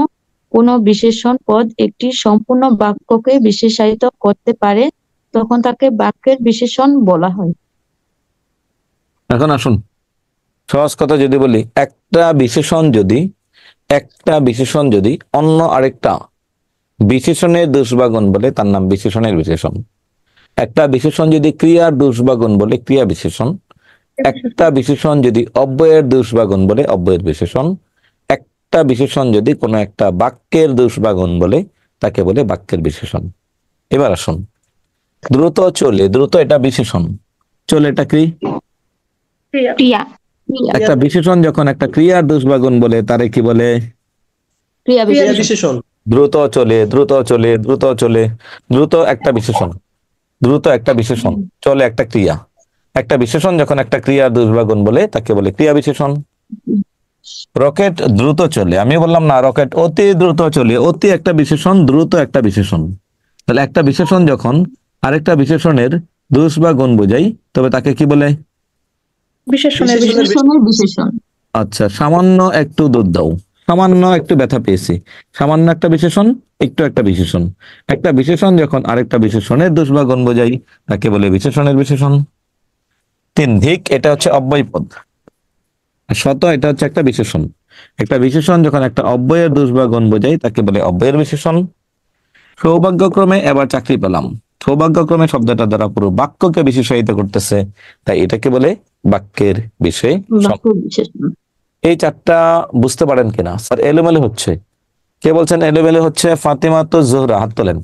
কোনো বিশেষণ পদ একটি সম্পূর্ণ বাক্যকে বিশেষায়িত করতে পারে, তখন তাকে বাক্যের বিশেষণ বলা হয়। এখন আসুন সহজ কথা যদি বলি, একটা বিশেষণ যদি অন্য আরেকটা বিশেষণের দোষ বা গুণ বলে তার নাম বিশেষণের বিশেষণ। একটা বিশেষণ যদি ক্রিয়ার দোষ বা গুণ বলে ক্রিয়া বিশেষণ। একটা বিশেষণ যদি অব্যয়ের দোষ বা গুণ বলে অব্যয়ের বিশেষণ। একটা বিশেষণ যদি কোনো একটা বাক্যের দোষ বা গুণ বলে তাকে বলে বাক্যের বিশেষণ। এবার আসুন, দ্রুত চলে, দ্রুত এটা বিশেষণ, চলে এটা কি? ক্রিয়া। একটা বিশেষণ যখন একটা ক্রিয়ার দোষ বা গুণ বলে তারে কি বলে? ক্রিয়া ক্রিয়া বিশেষণ। দ্রুত চলে, দ্রুত চলে, দ্রুত চলে। দ্রুত একটা বিশেষণ, দ্রুত একটা বিশেষণ, চলে একটা ক্রিয়া। একটা বিশেষণ যখন একটা ক্রিয়ার দোষ বা গুণ বলে তাকে বলে ক্রিয়া বিশেষণ। রকেট দ্রুত চলে, আমি বললাম না রকেট অতি দ্রুত চলে, অতি একটা বিশেষণ, দ্রুত একটা বিশেষণ। তাহলে একটা বিশেষণ যখন আরেকটা বিশেষণের দোষ বা গুণ বোঝাই তবে তাকে কি বলে? বিশেষণের বিশেষণ। আচ্ছা, সামান্য একটু দুধ দাও, সামান্য একটু ব্যথা পেয়েছি, সামান্য একটা বিশেষণ, একটু একটা বিশেষণ। একটা বিশেষণ যখন আরেকটা বিশেষণের দোষ বা গুণ বোঝাই তাকে বলে বিশেষণের বিশেষণ। 3 ধিক এটা হচ্ছে অব্যয় পদ, আর শত এটা হচ্ছে একটা বিশেষণ। একটা বিশেষণ যখন একটা অব্যয়ের দোষ বা গুণ বোঝাই তাকে বলে অব্যয়ের বিশেষণ। সৌভাগ্যক্রমে এবার চাকরি পেলাম, সৌভাগ্যক্রমে শব্দটা দ্বারা পুরো বাক্যকে বিশেষায়িত করতেছে, তাই এটাকে বলে বাক্যের বিশেষণ। এই চারটা বুঝতে পারেন কিনা? স্যার এলোমেলো হচ্ছে, কে বলছেন এলোমেলো হচ্ছে? ফাতেমা তো জোহরা, হাত তোলেন।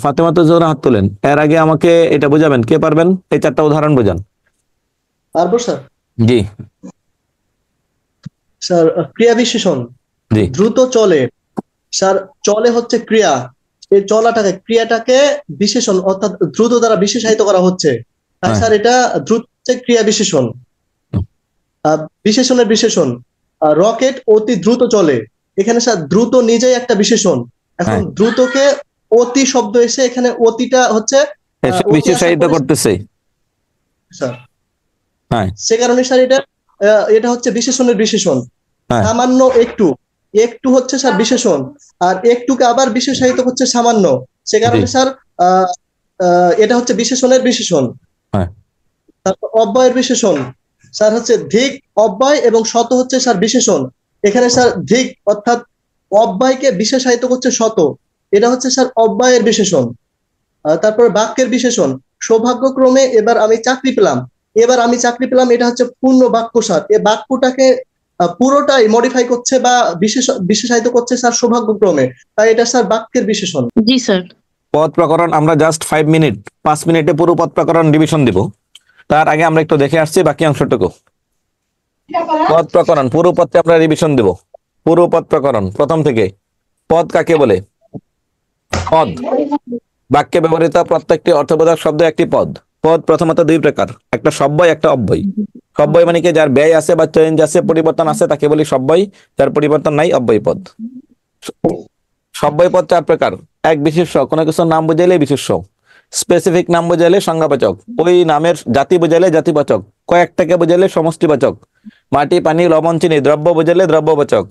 ফাতেমা তো জোহরা, হাত তোলেন। এর আগে আমাকে এটা বোঝাবেন, কে পারবেন? এই চারটা উদাহরণ বোঝান। পারবো স্যার। জি স্যার ক্রিয়া বিশেষণ, জি দ্রুত চলে। স্যার চলে হচ্ছে ক্রিয়া, এই ক্রিয়াটাকে বিশেষণ অর্থাৎ দ্রুত দ্বারা বিশেষায়িত করা হচ্ছে, তাই স্যার এটা দ্রুত হচ্ছে ক্রিয়া বিশেষণ। বিশেষণের বিশেষণ, রকেট অতি দ্রুত চলে, এখানে স্যার দ্রুত নিজেই একটা বিশেষণ। এখন দ্রুতকে অতি শব্দ এসে এখানে অতিটা হচ্ছে বিশেষায়িত করতেছে স্যার। সে কারণে স্যার এটা হচ্ছে বিশেষণের বিশেষণ। সামান্য একটু, একটু হচ্ছে স্যার বিশেষণ, আর একটুকে আবার বিশেষায়িত হচ্ছে সামান্য, সে কারণে স্যার এটা হচ্ছে বিশেষণের বিশেষণ। তারপর অব্যয়ের বিশেষণ স্যার হচ্ছে ধিক, অব্যয় এবং শত হচ্ছে স্যার বিশেষণ। এখানে স্যার ধিক অর্থাৎ অব্যয়কে বিশেষায়িত করছে শত, এটা হচ্ছে স্যার অব্যয়ের বিশেষণ। তারপর বাক্যের বিশেষণ, সৌভাগ্যক্রমে এবার আমি চাকরি পেলাম, এটা হচ্ছে পূর্ণ বাক্য স্যার। এই বাক্যটাকে পুরোটাই মডিফাই করছে বা বিশেষায়িত করছে স্যার সৌভাগ্যক্রমে, তাই এটা স্যার বাক্যের বিশেষণ। জি স্যার। পদ প্রকরণ আমরা জাস্ট 5 মিনিটে পুরো পদ প্রকরণ ডিভিশন দিব। তার আগে আমরা একটু দেখে আসছি বাকি অংশটুকু। পদ প্রকরণ পুরো পদকে আমরা রিভিশন দেব। পুরো পদ প্রকরণ প্রথম থেকে। পদ কাকে বলে? পদ বাক্যে ব্যবহৃত প্রত্যেকটি অর্থবোধক শব্দ একটি পদ। পদ প্রথমত 2 প্রকার, একটা সব্যয় একটা অব্যয়। সব্যয় মানে কি যার ব্যয় আছে বা চেঞ্জ আছে, পরিবর্তন আছে, তাকে বলি সব্যয়। যার পরিবর্তন নাই অব্যয় পদ। সব্যয় পদ 4 প্রকার। এক বিশেষ্য, কোনো কিছুর নাম বুঝাইলে বিশেষ্য। স্পেসিফিক নাম বোঝাইলে সংজ্ঞাবাচক, ওই নামের জাতি বোঝাইলে জাতিবাচক, কয়েকটাকে বোঝাইলে সমষ্টিবাচক, মাটি পানি লবণ চিনি দ্রব্য বোঝাইলে দ্রব্যবাচক,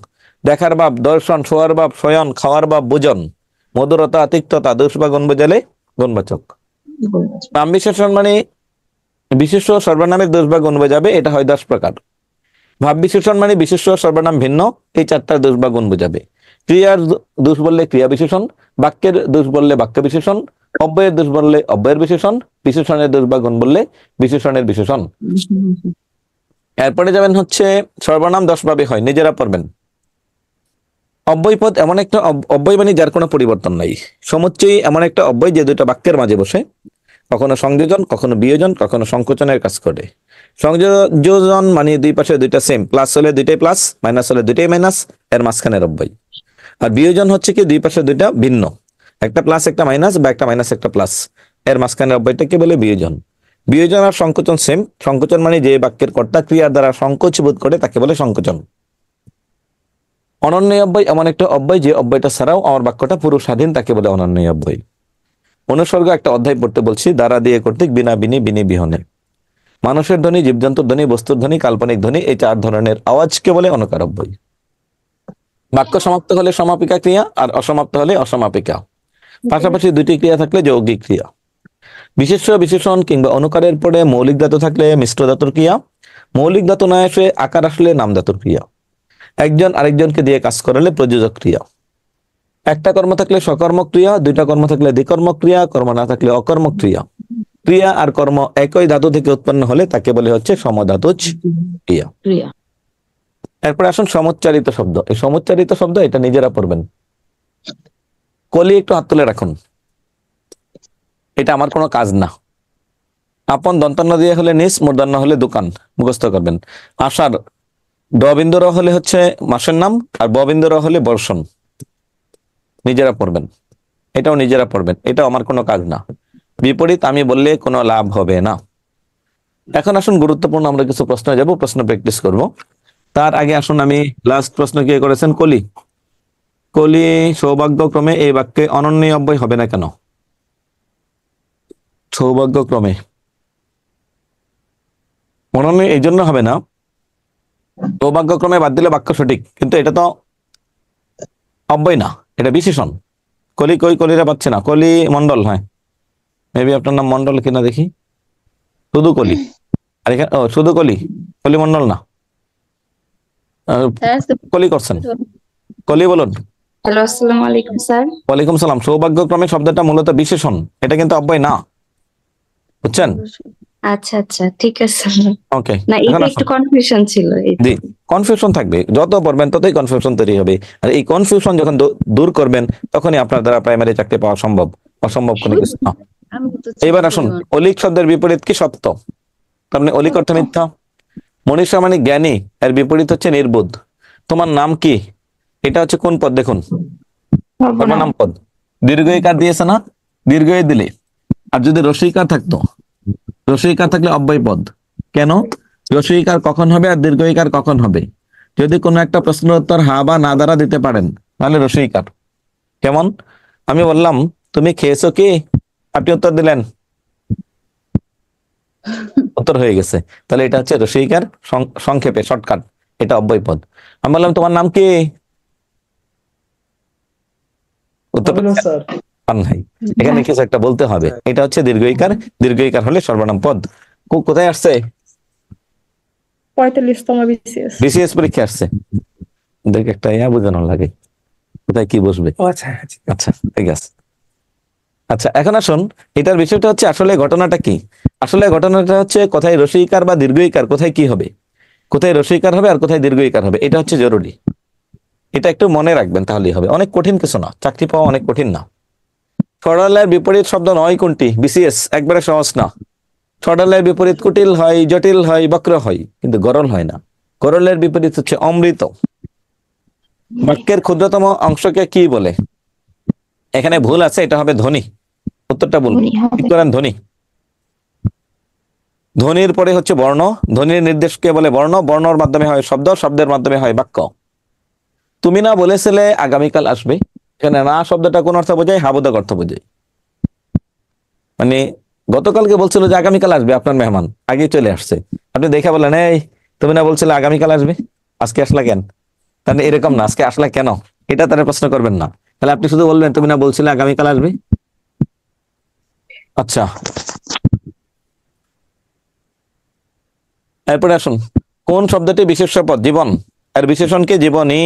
দেখার ভাব দর্শন, শোয়ার ভাব শয়ন, খাওয়ার ভাব ভোজন, মধুরতা তিক্ততা দোষ বা গুণ বোঝাইলে গুণবাচক। নাম বিশেষণ মানে বিশেষ্য সর্বনামের দোষ বা গুণ বোঝাবে, এটা হয় 10 প্রকার। ভাব বিশেষণ মানে বিশেষ্য সর্বনাম ভিন্ন, এই 4টা দোষ বা গুণ বোঝাবে। ক্রিয়ার দোষ বললে ক্রিয়া বিশেষণ, বাক্যের দোষ বললে বাক্য বিশেষণ, অব্যয়ের দোষ বললে অব্যয়ের বিশেষণ, বিশেষণের দোষ বা গুণ বললে বিশেষণের বিশেষণ। এরপরে যাবেন হচ্ছে সর্বনাম 10 ভাবে হয়, নিজেরা পড়বেন। অব্যয় পদ এমন একটা অব্যয় মানে যার কোনো পরিবর্তন নাই। সমুচ্চয়ী এমন একটা অব্যয় যে দুটো বাক্যের মাঝে বসে, কখনো সংযোজন, কখনো বিয়োজন, কখনো সংকোচনের কাজ করে। সংযোজন মানে দুই পাশে দুইটা সেম, প্লাস হলে দুইটাই প্লাস, মাইনাস হলে দুইটাই মাইনাস, এর মাঝখানের অব্যয়। আর বিয়োজন হচ্ছে কি দুই পাশে দুইটা ভিন্ন, একটা প্লাস একটা মাইনাস বা একটা মাইনাস একটা প্লাস, এর মাঝখানের অব্যয়টাকে বলে বিয়োজন। বিয়োজন আর সংকোচন সেম। সংকোচন মানে যে বাক্যের কর্তা ক্রিয়ার দ্বারা সংকোচ বোধ করে তাকে বলে সংকোচন। অনন্য অব্যয় এমন একটা অব্যয় যে অব্যয়টা ছাড়াও আমার বাক্যটা পুরো স্বাধীন, তাকে বলে অনন্য অব্যয়। অনুসর্গ একটা অধ্যায় পড়তে বলছি, দ্বারা দিয়ে কর্তৃক বিনা বিনি বিনি বিহনে। মানুষের ধ্বনি, জীবজন্তুর ধ্বনি, বস্তুর ধ্বনি, কাল্পনিক ধ্বনি, এই 4 ধরনের আওয়াজকে বলে অনুকার অব্যয়। বাক্য সমাপ্ত হলে সমাপিকা ক্রিয়া আর অসমাপ্ত হলে অসমাপিকা, পাশাপাশি দুটি ক্রিয়া থাকলে যৌগিক ক্রিয়া। বিশেষ্য বিশেষণ কিংবা অনুকারের পরে মৌলিক ধাতু থাকলে মিশ্র ধাতুর ক্রিয়া, মৌলিক ধাতু না এসে আকার আসলে নাম ধাতুর ক্রিয়া। একজন আরেকজনকে দিয়ে কাজ করালে প্রযোজক ক্রিয়া। একটা কর্ম থাকলে সকর্মক ক্রিয়া, দুইটা কর্ম থাকলে দ্বিকর্মক ক্রিয়া, কর্ম না থাকলে অকর্মক ক্রিয়া। ক্রিয়া আর কর্ম একই ধাতু থেকে উৎপন্ন হলে তাকে বলে হচ্ছে সমধাতুজ ক্রিয়া। এরপরে আসুন সমুচ্চারিত শব্দ। এই সমুচ্চারিত শব্দ এটা নিজেরা পড়বেন। কলি একটু হাত তুলে রাখুন, এটা আমার কোনো কাজ না। আপন দন্তান্ন দিয়ে হলে নিস, মূর্ধন্য হলে দোকান, মুখস্থ করবেন। আষাঢ় ড বিন্দু র হলে হচ্ছে মাসের নাম, আর ব বিন্দু র হলে বর্ষণ, নিজেরা পড়বেন। এটাও নিজেরা পড়বেন, এটাও আমার কোনো কাজ না। বিপরীত আমি বললে কোনো লাভ হবে না। এখন আসুন গুরুত্বপূর্ণ আমরা কিছু প্রশ্ন যাব, প্রশ্ন প্র্যাকটিস করব। তার আগে আসুন আমি লাস্ট প্রশ্ন কে করেছেন, কলি। কলি সৌভাগ্যক্রমে এই বাক্যে অনন্য অব্যয় হবে না কেন? সৌভাগ্যক্রমে অনন্য এই জন্য হবে না, সৌভাগ্যক্রমে বাদ দিলে বাক্য সঠিক, কিন্তু এটা তো অব্যয় না, এটা বিশেষণ। কলি কই, কলিরা পাচ্ছে না। কলি মন্ডল, হ্যাঁ মেবি আপনার নাম মন্ডল কিনা দেখি। শুধু কলি, আর এখানে শুধু কলি, কলি মন্ডল না। কলি করছেন, কলি বলুন। হ্যালো, আসসালামু আলাইকুম স্যার। ওয়ালাইকুম সালাম। সৌভাগ্যক্রমে শব্দটা মূলত বিশেষণ, এটা কিন্তু অব্যয় না, বুঝছেন? আচ্ছা আচ্ছা, ঠিক আছে। ওকে, না এটা একটু কনফিউশন ছিল। জি, কনফিউশন থাকবে, যত পড়বেন ততই কনফিউশন তৈরি হবে। আর এই কনফিউশন যখন দূর করবেন তখনই আপনার দ্বারা প্রাইমারি চাকরি পাওয়া সম্ভব, অসম্ভব কোনো কিছু না। এবার আসুন, অলিক শব্দের বিপরীত কি? সত্য। তার মানে অলিক অর্থ মিথ্যা। মনীষা মানে জ্ঞানী, এর বিপরীত হচ্ছে নির্বোধ। তোমার নাম কি, এটা হচ্ছে কোন পদ? দেখুন, সর্বনাম পদ। দীর্ঘইকার দিয়েছে না, দীর্ঘই দিলে। আর যদি রসইকার থাকতো, রসইকার থাকলে অব্যয় পদ। কেন? রসইকার কখন হবে আর দীর্ঘইকার কখন হবে? যদি কোনো একটা প্রশ্নের উত্তর হা বা না দ্বারা দিতে পারেন তাহলে রসইকার। কেমন? আমি বললাম তুমি খেয়েছো কি, আপনি উত্তর দিলেন, উত্তর হয়ে গেছে, তাহলে এটা হচ্ছে রসইকার, সংক্ষেপে শর্টকাট, এটা অব্যয় পদ। আমি বললাম তোমার নাম কি, উত্তর নাই, এখানে কিছু একটা বলতে হবে, এটা হচ্ছে দীর্ঘইকার। দীর্ঘইকার হলে সর্বনাম পদ। কোথায় আসছে? 45তম বিসিএস। বিসিএস পরীক্ষা আসছে, দেখ একটা বোঝানো লাগে কোথায় কি বসবে। আচ্ছা ঠিক আছে। আচ্ছা এখন আসুন, এটার বিষয়টা হচ্ছে আসলে ঘটনাটা কি। আসলে ঘটনাটা হচ্ছে কোথায় রসইকার বা দীর্ঘইকার, কোথায় কি হবে, কোথায় রসইকার হবে আর কোথায় দীর্ঘইকার হবে, এটা হচ্ছে জরুরি। এটা একটু মনে রাখবেন, তাহলেই হবে। অনেক কঠিন কিছু না, চাকরি পাওয়া অনেক কঠিন না। সরলের বিপরীত শব্দ নয় কোনটি? বিসিএস একবারে সহজ না। সরলের বিপরীত কুটিল হয়, জটিল হয়, বক্র হয়, কিন্তু গরল হয় না। গরলের বিপরীত হচ্ছে অমৃত। বাক্যের ক্ষুদ্রতম অংশকে কি বলে? এখানে ভুল আছে, এটা হবে ধ্বনি। উত্তরটা বলুন, ঠিক করেন। ধ্বনি। ধ্বনির পরে হচ্ছে বর্ণ, ধ্বনির নির্দেশকে বলে বর্ণ, বর্ণর মাধ্যমে হয় শব্দ, শব্দের মাধ্যমে হয় বাক্য। তুমি না বলেছিলে আগামীকাল আসবে, এখানে না শব্দটা কোন অর্থ বোঝায়? হাবোধক অর্থ বোঝায়। মানে গতকালকে বলছিল যে আগামীকাল আসবে আপনার মেহমান, আগেই চলে আসছে, আপনি দেখে বললেন এই তুমি না বলছিলে আগামীকাল আসবে, আজকে আসলা কেন? তাহলে এরকম না, আজকে আসলা কেন এটা তারা প্রশ্ন করবেন না, তাহলে আপনি শুধু বলবেন তুমি না বলছিলে আগামীকাল আসবে। আচ্ছা, এরপরে আসুন, কোন শব্দটি বিশেষ্য পদ? জীবন, আর বিশেষণ কি? জীবনী।